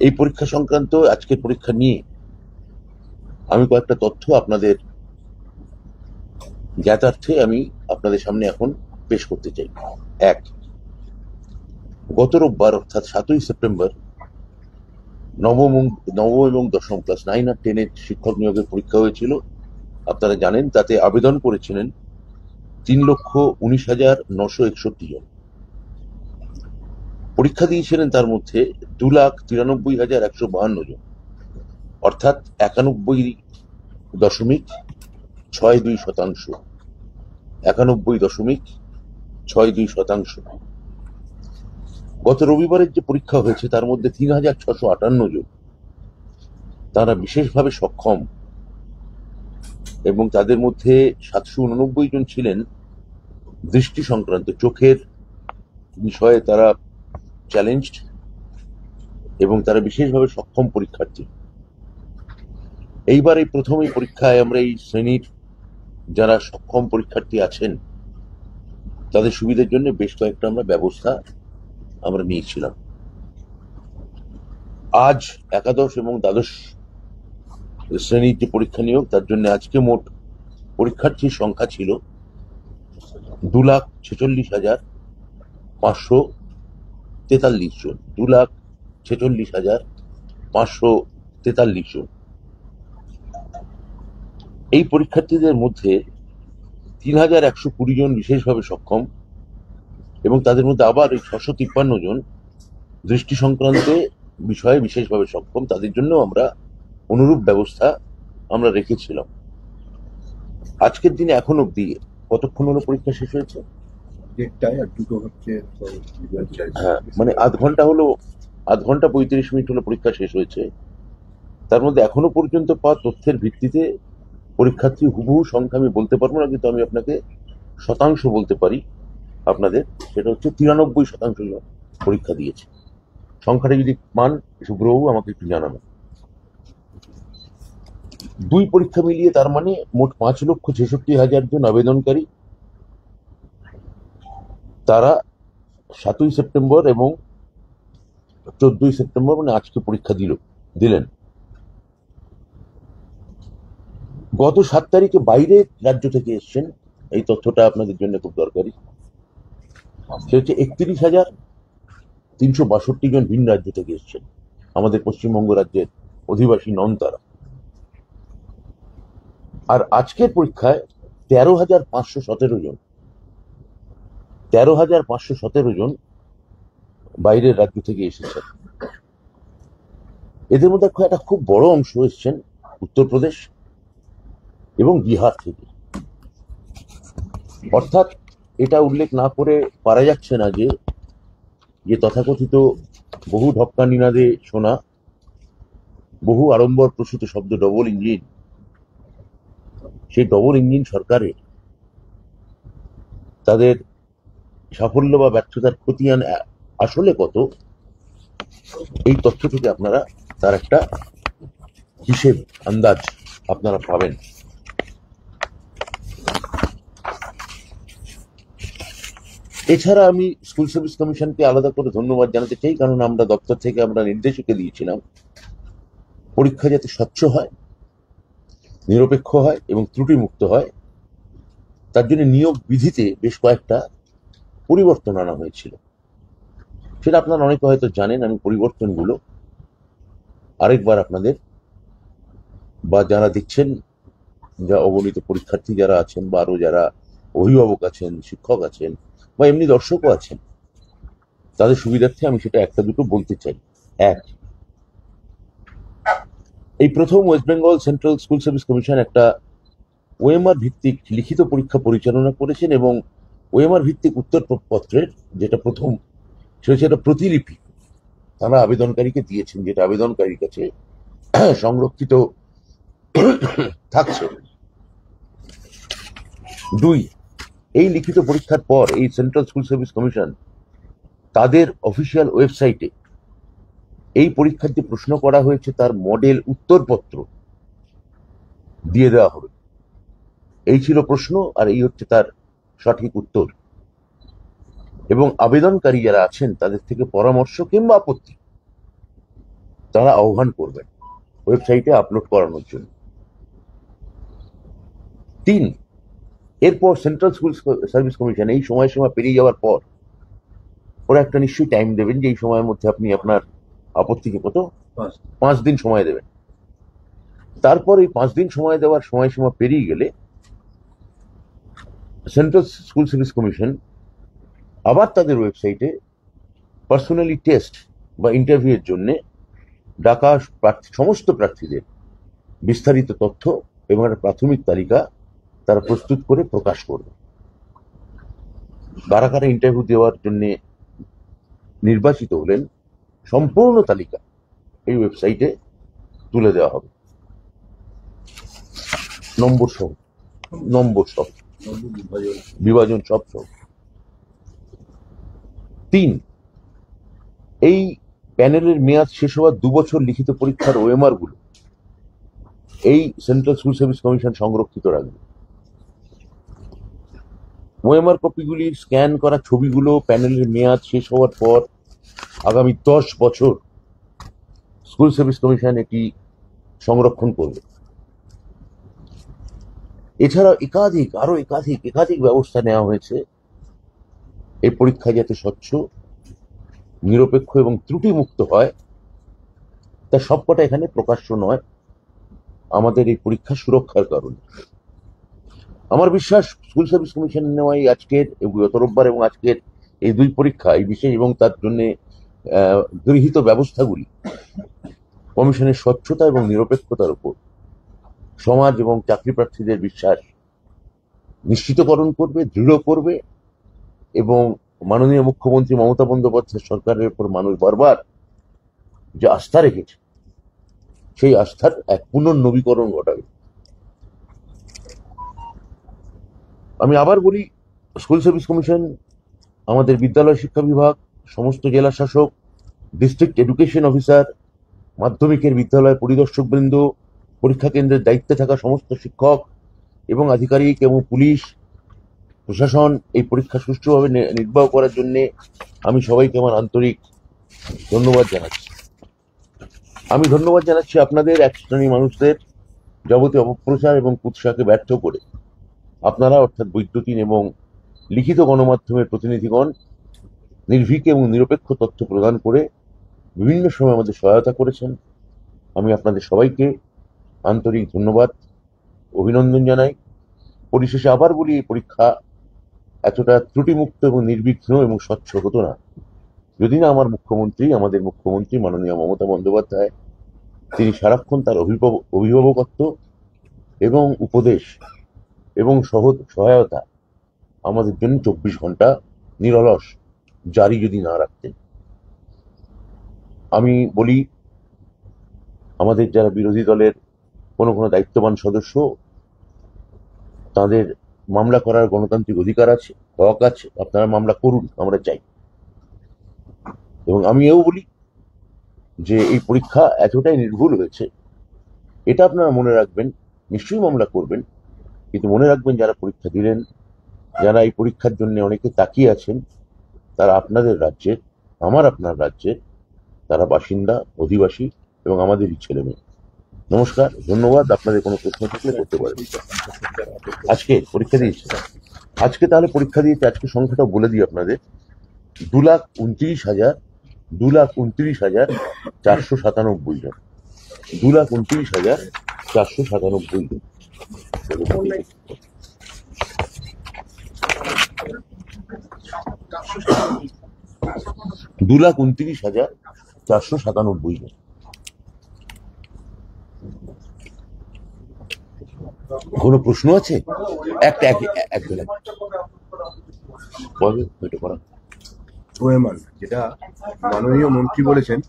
এই পরীক্ষা সংক্রান্ত আজকের পরীক্ষা নিয়ে আমি কয়েকটা তথ্য আপনাদের জ্ঞাতার্থে আমি আপনাদের সামনে এখন পেশ করতে চাই। এক, গত রোববার অর্থাৎ 7ই সেপ্টেম্বর নবম এবং দশম ক্লাস 9 আর 10 এর শিক্ষক নিয়োগের পরীক্ষা হয়েছিল। আপনারা জানেন তাতে আবেদন করেছিলেন 3,19,961 জন। পরীক্ষা দিয়েছিলেন তার মধ্যে 2,93,152 জন, অর্থাৎ 91.62%। 91.62%। গত রবিবারের যে পরীক্ষা হয়েছে তার মধ্যে 3,658 জন তারা বিশেষভাবে সক্ষম, এবং তাদের মধ্যে 789 জন ছিলেন দৃষ্টি সংক্রান্ত, চোখের বিষয়ে তারা চ্যালেঞ্জড এবং তারা বিশেষভাবে সক্ষম পরীক্ষার্থী। এইবার এই প্রথম এই পরীক্ষায় আমরা এই শ্রেণীর যারা সক্ষম পরীক্ষার্থী আছেন তাদের সুবিধার জন্য বেশ কয়েকটা আমরা ব্যবস্থা আমরা নিয়েছিলাম। আজ একাদশ এবং দ্বাদশ শ্রেণীর যে পরীক্ষা নিয়োগ তার জন্য আজকে মোট পরীক্ষার্থীর সংখ্যা ছিল 2,46,543 জন। 2,46,543 জন। এই পরীক্ষার্থীদের মধ্যে 3,120 জন বিশেষভাবে সক্ষম, এবং তাদের মধ্যে আবার এই 653 জন দৃষ্টি সংক্রান্ত বিষয়ে বিশেষভাবে সক্ষম। তাদের জন্য আমরা অনুরূপ ব্যবস্থা আমরা রেখেছিলাম। আজকের দিনে এখন অব্দি কতক্ষণ হলো পরীক্ষা শেষ হয়েছে? 1টায়, আর 2টো হচ্ছে। হ্যাঁ, মানে আধ ঘন্টা 35 মিনিট হলো পরীক্ষা শেষ হয়েছে। তার মধ্যে এখনো পর্যন্ত পাওয়া তথ্যের ভিত্তিতে পরীক্ষার্থী হুবহু সংখ্যা আমি বলতে পারবো না, কিন্তু আমি আপনাকে শতাংশ বলতে পারি আপনাদের। সেটা হচ্ছে 93% পরীক্ষা দিয়েছে। সংখ্যাটা যদি পান শুভ্রবাবু আমাকে একটু জানানো। দুই পরীক্ষা মিলিয়ে তার মানে মোট 5,66,000 জন আবেদনকারী তারা 7ই সেপ্টেম্বর এবং 14ই সেপ্টেম্বর মানে আজকে পরীক্ষা দিলেন। গত 7 তারিখে বাইরের রাজ্য থেকে এসছেন, এই তথ্যটা আপনাদের জন্য খুব দরকারি। সে হচ্ছে 31,362 জন ভিন রাজ্য থেকে এসছেন, আমাদের পশ্চিমবঙ্গ রাজ্যের অধিবাসী নন তারা। আর আজকের পরীক্ষায় 13,517 জন 13,517 জন বাইরের রাজ্য থেকে এসেছেন। এদের মধ্যে একটা খুব বড় অংশ এসছেন উত্তরপ্রদেশ এবং বিহার থেকে। অর্থাৎ এটা উল্লেখ না করে পারা যাচ্ছে না যে তথাকথিত বহু ঢক্কা নিনাদে শোনা, বহু আড়ম্বর প্রসূত শব্দ ডবল ইঞ্জিন, সেই ডবল ইঞ্জিন সরকারের তাদের সাফল্য বা ব্যর্থতার খতিয়ান আসলে কত, এই তথ্য থেকে আপনারা তার একটা হিসেব আন্দাজ আপনারা পাবেন। এছাড়া আমি স্কুল সার্ভিস কমিশনকে আলাদা করে ধন্যবাদ জানাতে চাই, কারণ আমরা দপ্তর থেকে আমরা নির্দেশিকা দিয়েছিলাম পরীক্ষা যাতে স্বচ্ছ হয়, নিরপেক্ষ হয় এবং ত্রুটিমুক্ত হয়। তার জন্য নিয়োগ বিধিতে বেশ কয়েকটা পরিবর্তন আনা হয়েছিল। সেটা আপনারা অনেকে হয়তো জানেন। আমি পরিবর্তনগুলো আরেকবার আপনাদের বা যারা দেখছেন, যা অগণিত পরীক্ষার্থী যারা আছেন বা আরো যারা অভিভাবক আছেন, শিক্ষক আছেন বা এমনি দর্শকও আছেন, তাদের সুবিধার্থে আমি সেটা একটা দুটো বলতে চাই। এক, এই প্রথম West Bengal central school service commission একটা ওএমআর ভিত্তিক লিখিত পরীক্ষা পরিচালনা করেছেন, এবং ওএমআর ভিত্তিক উত্তরপত্রের যেটা প্রথম সেটা প্রতিলিপি তারা আবেদনকারীকে দিয়েছেন, যেটা আবেদনকারীর কাছে সংরক্ষিত থাকছে। দুই, এই লিখিত পরীক্ষার পর এই সেন্ট্রাল স্কুল সার্ভিস কমিশন তাদের অফিসিয়াল ওয়েবসাইটে এই পরীক্ষার যে প্রশ্ন করা হয়েছে তার মডেল উত্তরপত্র দিয়ে দেওয়া হবে। এই ছিল প্রশ্ন আর এই হচ্ছে তার সঠিক উত্তর, এবং আবেদনকারী যারা আছেন তাদের থেকে পরামর্শ কিংবা আপত্তি তারা আহ্বান করবেন ওয়েবসাইটে আপলোড করানোর জন্য। 3, এরপর সেন্ট্রাল স্কুল সার্ভিস কমিশন এই সময়সীমা পেরিয়ে যাওয়ার পর ওরা একটা নিশ্চয়ই টাইম দেবেন যে এই সময়ের মধ্যে আপনি আপনার আপত্তিকে 5 দিন সময় দেবেন। তারপর এই 5 দিন সময় দেওয়ার সময়সীমা পেরিয়ে গেলে সেন্ট্রাল স্কুল সার্ভিস কমিশন আবার তাদের ওয়েবসাইটে পার্সোনালি টেস্ট বা ইন্টারভিউয়ের জন্য ডাকা সমস্ত প্রার্থীদের বিস্তারিত তথ্য এবং একটা প্রাথমিক তালিকা তারা প্রস্তুত করে প্রকাশ করবে। কারা কারা ইন্টারভিউ দেওয়ার জন্য নির্বাচিত হলেন সম্পূর্ণ তালিকা এই ওয়েবসাইটে তুলে দেওয়া হবে, নম্বর সহ বিভাজন সব সহ। 3, এই প্যানেলের মেয়াদ শেষ হওয়ার 2 বছর লিখিত পরীক্ষার ওএমআর গুলো এই সেন্ট্রাল স্কুল সার্ভিস কমিশন সংরক্ষিত রাখবে। ওএমআর কপিগুলি স্ক্যান করা ছবিগুলো প্যানেলের মেয়াদ শেষ হওয়ার পর আগামী 10 বছর স্কুল সার্ভিস কমিশন এটি সংরক্ষণ করবে। এছাড়া একাধিক ব্যবস্থা নেওয়া হয়েছে এই পরীক্ষা যাতে স্বচ্ছ, নিরপেক্ষ এবং ত্রুটিমুক্ত হয়, তা সবকটা এখানে প্রকাশ্য নয় আমাদের এই পরীক্ষা সুরক্ষার কারণে। আমার বিশ্বাস স্কুল সার্ভিস কমিশন নেওয়া এই আজকের গত রোববার এবং আজকের এই 2 পরীক্ষা এই বিশেষ এবং তার জন্য গৃহীত ব্যবস্থাগুলি কমিশনের স্বচ্ছতা এবং নিরপেক্ষতার উপর সমাজ এবং চাকরি প্রার্থীদের বিশ্বাস নিশ্চিতকরণ করবে, দৃঢ় করবে এবং মাননীয় মুখ্যমন্ত্রী মমতা বন্দ্যোপাধ্যায় সরকারের উপর মানুষ বারবার যে আস্থা রেখেছে সেই আস্থার এক পুনর্নবীকরণ ঘটাবে। আমি আবার বলি, স্কুল সার্ভিস কমিশন, আমাদের বিদ্যালয় শিক্ষা বিভাগ, সমস্ত জেলা শাসক, ডিস্ট্রিক্ট এডুকেশন অফিসার, মাধ্যমিকের বিদ্যালয় পরিদর্শক বৃন্দ, পরীক্ষা কেন্দ্রের দায়িত্বে থাকা সমস্ত শিক্ষক এবং আধিকারিক এবং পুলিশ প্রশাসন এই পরীক্ষা সুষ্ঠুভাবে নির্বাহ করার জন্য আমি সবাইকে আমার আন্তরিক ধন্যবাদ জানাচ্ছি। আমি ধন্যবাদ জানাচ্ছি আপনাদের এক শ্রেণী মানুষদের যাবতীয় অপপ্রচার এবং কুৎসাকে ব্যর্থ করে আপনারা অর্থাৎ বৈদ্যুতিন এবং লিখিত গণমাধ্যমের প্রতিনিধিগণ নির্ভীক এবং নিরপেক্ষ তথ্য প্রদান করে বিভিন্ন সময় আমাদের সহায়তা করেছেন। আমি আপনাদের সবাইকে আন্তরিক ধন্যবাদ, অভিনন্দন জানাই। পরিশেষে আবার বলি, এই পরীক্ষা এতটা ত্রুটিমুক্ত এবং নির্বিঘ্ন এবং স্বচ্ছ হতো না যদি না আমাদের মুখ্যমন্ত্রী মাননীয় মমতা বন্দ্যোপাধ্যায় তিনি সারাক্ষণ তার অভিভাবকত্ব এবং উপদেশ এবং সহায়তা আমাদের জন্য 24 ঘন্টা নিরলস জারি যদি না রাখতেন। আমি বলি, আমাদের যারা বিরোধী দলের কোনো দায়িত্ববান সদস্য, তাদের মামলা করার গণতান্ত্রিক অধিকার আছে, হক আছে, আপনারা মামলা করুন, আমরা চাই। এবং আমি এও বলি যে এই পরীক্ষা এতটাই নির্ভুল হয়েছে, এটা আপনারা মনে রাখবেন, নিশ্চয়ই মামলা করবেন, কিন্তু মনে রাখবেন যারা পরীক্ষা দিলেন, যারা এই পরীক্ষার জন্য অনেকে তাকিয়ে আছেন, তারা আপনাদের রাজ্যের, আপনার রাজ্যের তারা বাসিন্দা, অধিবাসী এবং আমাদেরই ছেলে মেয়ে। নমস্কার, ধন্যবাদ। আপনাদের কোনো প্রশ্ন থাকলে করতে পারেন। আজকে পরীক্ষা দিয়েছে, তাহলে পরীক্ষা দিয়েছে, আজকে সংখ্যাটা বলে দিই আপনাদের, 2,29,497 জন, 2,29,497 জন। 2,29,497 জন। কোনো প্রশ্ন আছে? ওএমআর যেটা মাননীয় মন্ত্রী বলেছেন,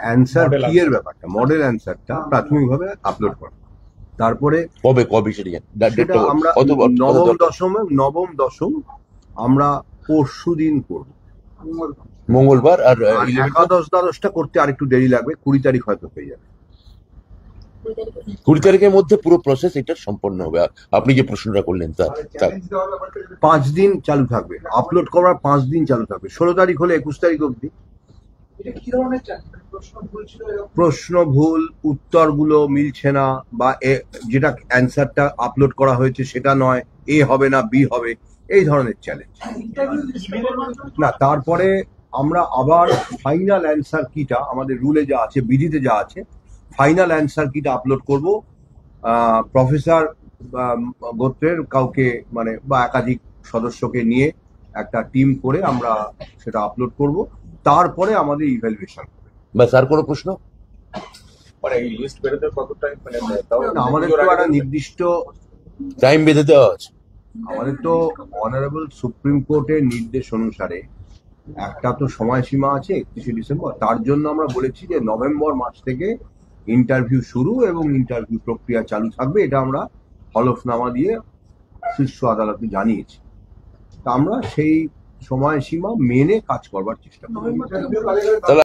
অ্যান্সার কি এর ব্যাপারটা, মডেল অ্যান্সারটা প্রাথমিকভাবে আপলোড করা, তারপরে কবে সেটা আমরা নবম দশম আমরা পরশু দিন করবো, মঙ্গলবার। আর 11-12টা করতে আর একটু দেরি লাগবে, 20 তারিখ হয়তো হয়ে যাবে। 20 তারিখের মধ্যে পুরো প্রসেস এটা সম্পন্ন হবে। আপনি যে প্রশ্নটা করলেন তার 5 দিন চালু থাকবে, আপলোড করার 5 দিন চালু থাকবে। 16 তারিখ হলে 21 তারিখ অবধি এটা কি ধরনের চ্যালেঞ্জ? প্রশ্ন ভুল ছিল এরকম? প্রশ্ন ভুল, উত্তরগুলো মিলছে না, বা যেটা অ্যান্সারটা আপলোড করা হয়েছে সেটা নয়, এ হবে না বি হবে, এই ধরনের চ্যালেঞ্জ। ইন্টারভিউ সিস্টেমের মাধ্যমে না, তারপরে আমরা আবার ফাইনাল অ্যান্সার কিটা আমাদের রুলে যা আছে, বিধিতে যা আছে, ফাইনাল অ্যান্সার কিটা আপলোড করব প্রফেসর গোত্রের কাউকে, মানে বা একাধিক সদস্যকে নিয়ে একটা টিম করে আমরা সেটা আপলোড করব, তারপরে আমাদের ইভ্যালুয়েশন। ব্যাস, আর কোনো প্রশ্ন? মানে এই লিস্ট বেরোতে কত টাইম, মানে তাও আমাদের তো একটা নির্দিষ্ট, টাইম বেঁধে দেওয়া আছে। আমাদের তো অনারেবল সুপ্রিম কোর্টের নির্দেশ অনুসারে একটা তো সময়সীমা আছে 31শে ডিসেম্বর, তার জন্য আমরা বলেছি যে নভেম্বর মাস থেকে ইন্টারভিউ শুরু এবং ইন্টারভিউ প্রক্রিয়া চালু থাকবে, এটা আমরা হলফনামা দিয়ে শীর্ষ আদালতে জানিয়েছি। তা আমরা সেই সময়সীমা মেনে কাজ করবার চেষ্টা করব। নভেম্বর থেকে তাহলে